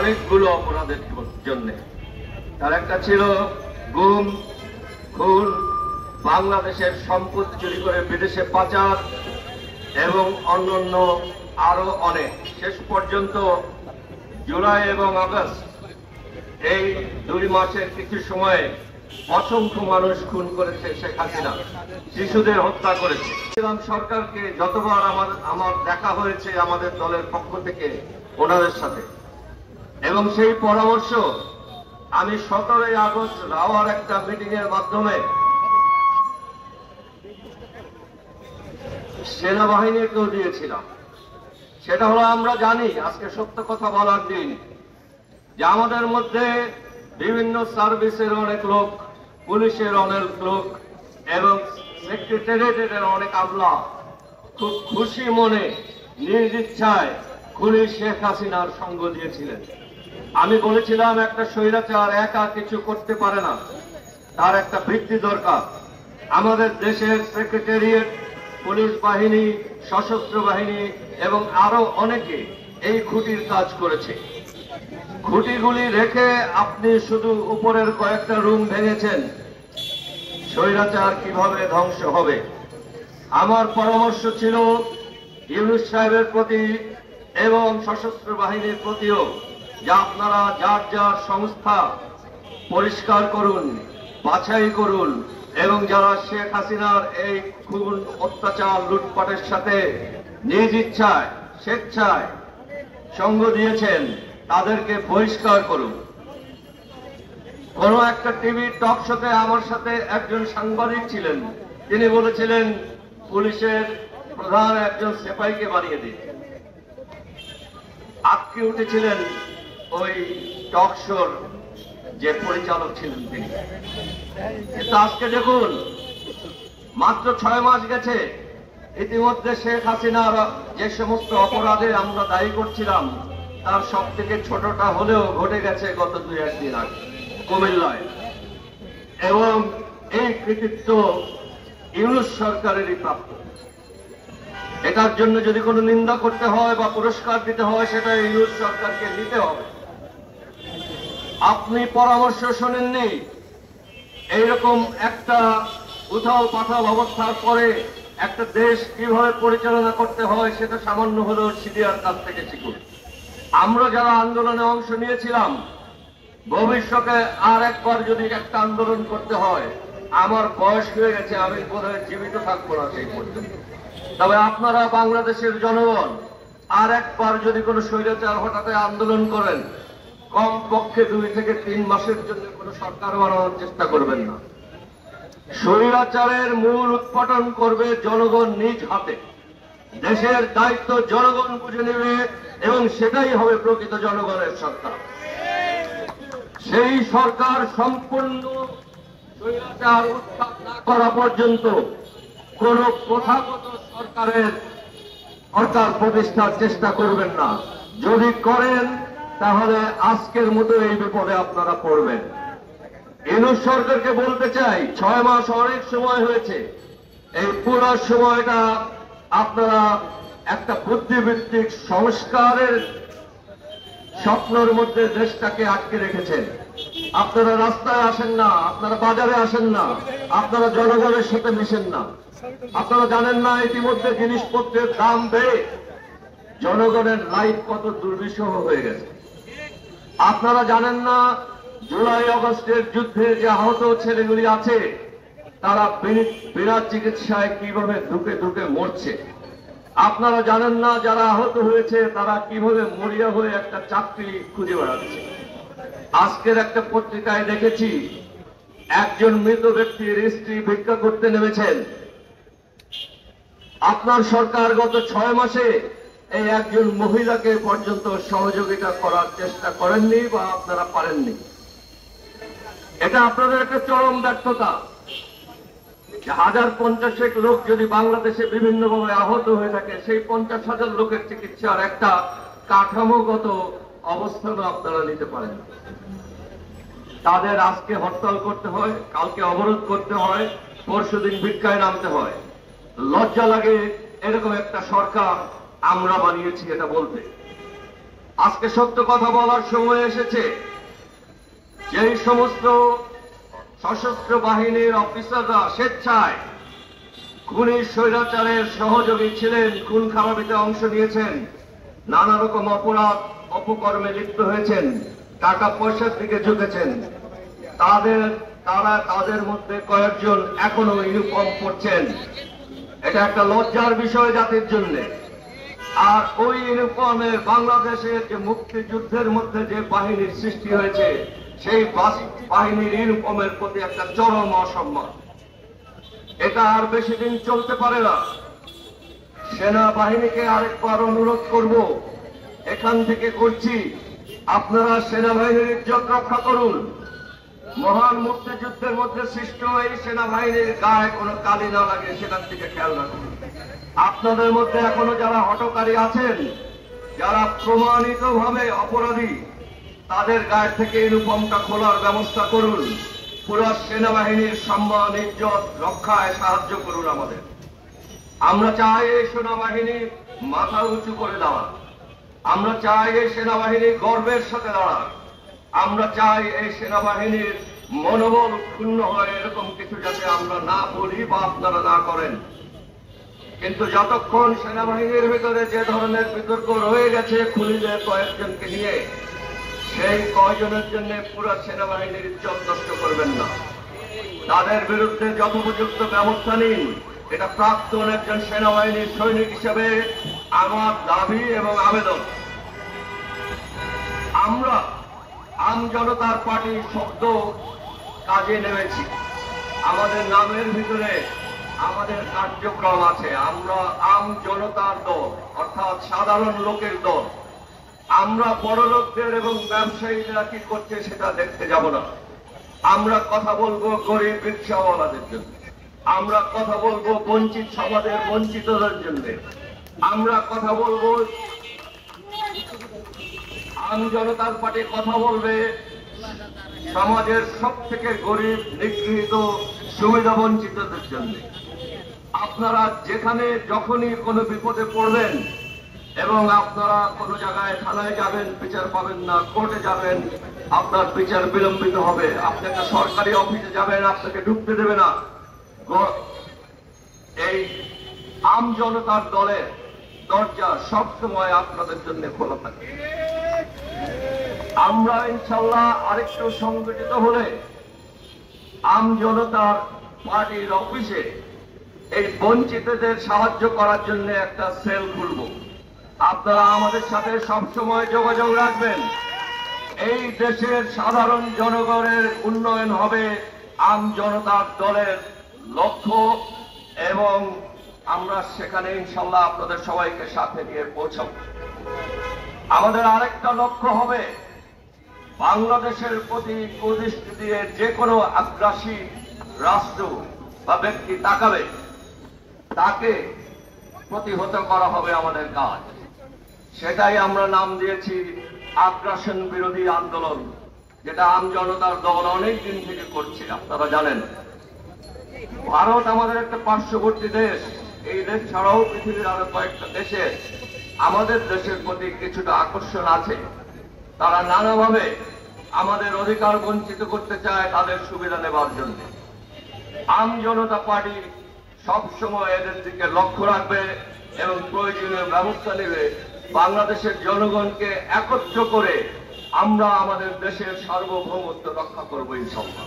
অনেকগুলো অপরাধের জন্য। তার একটা ছিল গুম, খুন, বাংলাদেশের সম্পদ চুরি করে বিদেশে পাচার এবং অন্যান্য আরো অনেক। শেষ পর্যন্ত জুলাই এবং আগস্ট এই 2 মাসের কিছু সময়ে অসংখ্য মানুষ খুন করেছে শেখ হাসিনা, শিশুদের হত্যা করেছে। সরকারকে যতবার আমার দেখা হয়েছে আমাদের দলের পক্ষ থেকে ওনাদের সাথে, এবং সেই পরামর্শ আমি 17 আগস্ট রাওয়ার একটা মিটিং এর মাধ্যমে সেনাবাহিনীকেও দিয়েছিলাম। সেটা হলো, আমরা জানি আজকে সত্য কথা বলার দিন যে আমাদের মধ্যে বিভিন্ন সার্ভিসের অনেক লোক, পুলিশের অনেক লোক এবং সেক্রেটারিয়েটের অনেক আমলা খুব খুশি মনে নিজ ইচ্ছায় খুনি শেখ হাসিনার সঙ্গ দিয়েছিলেন। আমি বলেছিলাম একটা স্বৈরাচার একা কিছু করতে পারে না, তার একটা ভিত্তি দরকার। আমাদের দেশের সেক্রেটারিয়েট, পুলিশ বাহিনী, সশস্ত্র বাহিনী এবং আরো অনেকে এই খুঁটির কাজ করেছে। খুঁটিগুলি রেখে আপনি শুধু উপরের কয়েকটা রুম ভেঙেছেন, স্বৈরাচার কিভাবে ধ্বংস হবে। আমার পরামর্শ ছিল ইউনূস সাহেবের প্রতি এবং সশস্ত্র বাহিনীর প্রতিও যে আপনারা যার যার সংস্থা পরিষ্কার করুন, বাছাই করুন, এবং যারা শেখ হাসিনার এই খুন, অত্যাচার, লুটপাটের সাথে নিজ ইচ্ছায়, স্বেচ্ছায় সঙ্গ দিয়েছেন তাদেরকে বহিষ্কার করুন। কোন একটা টিভি টক শোতে আমার সাথে একজন সাংবাদিক ছিলেন, তিনি বলেছিলেন পুলিশের প্রধান একজন সেপাইকে বানিয়ে দিন। আটকে উঠেছিলেন ওই টক শোর যে পরিচালক ছিলেন তিনি। কিন্তু আজকে দেখুন, মাত্র 6 মাস গেছে, ইতিমধ্যে শেখ হাসিনার যে সমস্ত অপরাধে আমরা দায়ী করছিলাম তার সব থেকে ছোটটা হলেও ঘটে গেছে গত 2-1 দিন আগে কুমিল্লায়। এবং এই কৃতিত্ব ইউনূস সরকারেরই প্রাপ্য। এটার জন্য যদি কোনো নিন্দা করতে হয় বা পুরস্কার দিতে হয়, সেটা ইউনূস সরকারকে নিতে হবে। আপনি পরামর্শ শোনেননি, এইরকম একটা উথাল পাথাল অবস্থার পরে একটা দেশ কিভাবে পরিচালনা করতে হয় সেটা সামান্য হলেও সিডিআর কাছ থেকে শিখুন। আমরা যারা আন্দোলনে অংশ নিয়েছিলাম, ভবিষ্যতে আর একবার যদি একটা আন্দোলন করতে হয়, আমার বয়স হয়ে গেছে, আমি বোধহয় জীবিত থাকবো না সেই পর্যন্ত। তবে আপনারা বাংলাদেশের জনগণ আর একবার যদি কোনো স্বৈরাচার হঠাৎ আন্দোলন করেন, কম পক্ষে 2 থেকে 3 মাসের জন্য কোনো সরকার বানানোর চেষ্টা করবেন না। স্বৈরাচারের মূল উৎপাটন করবে জনগণ নিজ হাতে। দেশের দায়িত্ব জনগণ বুঝে নেবে এবং সেটাই হবে প্রকৃত জনগণের সরকার। সেই সরকার সম্পূর্ণ স্বৈরাচার উৎখাত না করা পর্যন্ত কোন প্রথাগত সরকারের সরকার প্রতিষ্ঠার চেষ্টা করবেন না। যদি করেন তাহলে আজকের মতো এই বিপদে আপনারা পড়বেন। ইউনূস সরকারকে বলতে চাই, 6 মাস অনেক সময় হয়েছে। এই পুরো সময়টা আপনারা একটা বুদ্ধিভিত্তিক সংস্কারের স্বপ্নের মধ্যে দেশটাকে আটকে রেখেছেন। আপনারা রাস্তায় আসেন না, আপনারা বাজারে আসেন না, আপনারা জনগণের সাথে মিশেন না। আপনারা জানেন না ইতিমধ্যে জিনিসপত্রের দাম বেড়ে জনগণের লাইফ কত দুর্বিষহ হয়ে গেছে। আপনারা জানেন না জুলাই আগস্টের যুদ্ধে যে আহত ছেলেগুলি আছে তারা বিনা চিকিৎসায় কিভাবে ধুকে ধুকে মরছে। আপনারা জানেন না যারা আহত হয়েছে তারা কিভাবে মরিয়া হয়ে একটা চাকরি খুঁজে বেড়াচ্ছে। আজকের একটা পত্রিকায় দেখেছি একজন মৃত ব্যক্তির স্ত্রী ভিক্ষা করতে নেমেছেন। আপনার সরকার গত 6 মাসে এই একজন মহিলাকে পর্যন্ত সহযোগিতা করার চেষ্টা করেননি বা আপনারা পারেননি। এটা আপনাদের একটা চরম ব্যর্থতা। 1050 লোক যদি বাংলাদেশে বিভিন্নভাবে আহত হয়ে থাকে, সেই 50,000 লোকের চিকিৎসার একটা কাঠামোগত অবস্থানও আপনারা নিতে পারেন। তাদের আজকে হরতাল করতে হয়, কালকে অবরোধ করতে হয়, পরশুদিন ভিক্ষায় নামতে হয়। লজ্জা লাগে এরকম একটা সরকার আমরা বানিয়েছি এটা বলতে। আজকে সত্য কথা বলার সময় এসেছে। যেই সমস্ত সশস্ত্র বাহিনীর অফিসাররা স্বেচ্ছায় খুনি স্বৈরাচারের সহযোগী ছিলেন, খুন খারাপিতে অংশ নিয়েছেন, নানা রকম অপরাধ অপকর্মে লিপ্ত হয়েছেন, টাকা পয়সার দিকে ঝুঁকেছেন, তাদের মধ্যে কয়েকজন এখনো ইউনিফর্ম পরছেন। এটা একটা লজ্জার বিষয় জাতির জন্য। আর ওই ইউনিফর্মে বাংলাদেশের যে মুক্তিযুদ্ধের মধ্যে যে বাহিনীর সৃষ্টি হয়েছে, সেই বাহিনীর ইউনিফর্মের প্রতি একটা চরম অসম্মান। এটা আর বেশি দিন চলতে পারে না। সেনাবাহিনীকে আরেকবার অনুরোধ করব, এখান থেকে করছি, আপনারা সেনাবাহিনীর ইজ্জত রক্ষা করুন। মহান মুক্তিযুদ্ধের মধ্যে সৃষ্ট এই সেনাবাহিনীর গায়ে কোনো কালি না লাগে, সেখান থেকে খেয়াল রাখুন। আপনাদের মধ্যে এখনো যারা হঠকারী আছেন, যারা প্রমাণিতভাবে অপরাধী, তাদের গায়ে থেকে ইউনিফর্মটা খোলার ব্যবস্থা করুন। পুরো সেনাবাহিনীর সম্মান ইজ্জত রক্ষায় সাহায্য করুন আমাদের। আমরা চাই এই সেনাবাহিনী মাথা উঁচু করে দাঁড়ান। আমরা চাই এই সেনাবাহিনী গর্বের সাথে দাঁড়ান। আমরা চাই এই সেনাবাহিনীর মনোবল ক্ষুণ্ণ হয় এরকম কিছু যাতে আমরা না বলি বা আপনারা না করেন। কিন্তু যতক্ষণ সেনাবাহিনীর ভিতরে যে ধরনের বিতর্ক রয়ে গেছে খুনিদের কয়েকজনকে নিয়ে, সেই কয়জনের জন্য পুরো সেনাবাহিনীর ইজ্জত নষ্ট করবেন না। তাদের বিরুদ্ধে যথোপযুক্ত ব্যবস্থা নিন। এটা প্রাক্তন একজন সেনাবাহিনীর সৈনিক হিসেবে আমার দাবি এবং আবেদন। আমরা আম জনতার পার্টি শব্দ কাজে নেমেছি। আমাদের নামের ভিতরে আমাদের কার্যক্রম আছে। আমরা আম জনতার দল, অর্থাৎ সাধারণ লোকের দল। আমরা বড় লোকদের এবং ব্যবসায়ীরা কি করছে সেটা দেখতে যাব না। আমরা কথা বলবো গরিব রিক্সাওয়ালাদের জন্য। আমরা কথা বলবো বঞ্চিত সমাজের বঞ্চিতদের জন্য। আমরা কথা বলবো, আম জনতার পার্টি কথা বলবে সমাজের সব থেকে গরিব নিগৃহীত সুবিধা বঞ্চিতদের জন্য। আপনারা যেখানে যখনই কোনো বিপদে পড়বেন এবং আপনারা কোনো জায়গায় থানায় যাবেন, বিচার পাবেন না, কোর্টে যাবেন, আপনার বিচার বিলম্বিত হবে, আপনাকে সরকারি অফিসে যাবেন, আপনাকে ঢুকতে দেবে না, এই আম জনতার দলের দরজা সবসময় আপনাদের জন্য খোলা থাকে। আমরা ইনশাল্লাহ আরেকটু সংগঠিত হলে আম জনতার পার্টির অফিসে এই বঞ্চিতদের সাহায্য করার জন্য একটা সেল খুলব। আপনারা আমাদের সাথে সবসময় যোগাযোগ রাখবেন। এই দেশের সাধারণ জনগণের উন্নয়ন হবে আম জনতার দলের লক্ষ্য, এবং আমরা সেখানে ইনশাল্লাহ আপনাদের সবাইকে সাথে নিয়ে পৌঁছাব। আমাদের আরেকটা লক্ষ্য হবে বাংলাদেশের প্রতি কুদৃষ্টি দিয়ে যে কোনো আগ্রাসী রাষ্ট্র বা ব্যক্তি তাকাবে, তাকে প্রতিহত করা হবে আমাদের কাজ। সেটাই আমরা নাম দিয়েছি আগ্রাসন বিরোধী আন্দোলন, যেটা আম জনতার দল অনেক দিন থেকে করছে। আপনারা জানেন ভারত আমাদের একটা পার্শ্ববর্তী দেশ। এই দেশ ছাড়াও পৃথিবীর আরো কয়েকটা দেশে আমাদের দেশের প্রতি কিছুটা আকর্ষণ আছে। তারা নানাভাবে আমাদের অধিকার বঞ্চিত করতে চায় তাদের সুবিধা নেবার জন্য। আম জনতা পার্টি সবসময় এদের দিকে লক্ষ্য রাখবে এবং প্রয়োজনীয় ব্যবস্থা নেবে। বাংলাদেশের জনগণকে একত্র করে আমরা আমাদের দেশের সার্বভৌমত্ব রক্ষা করবো ইনশাআল্লাহ।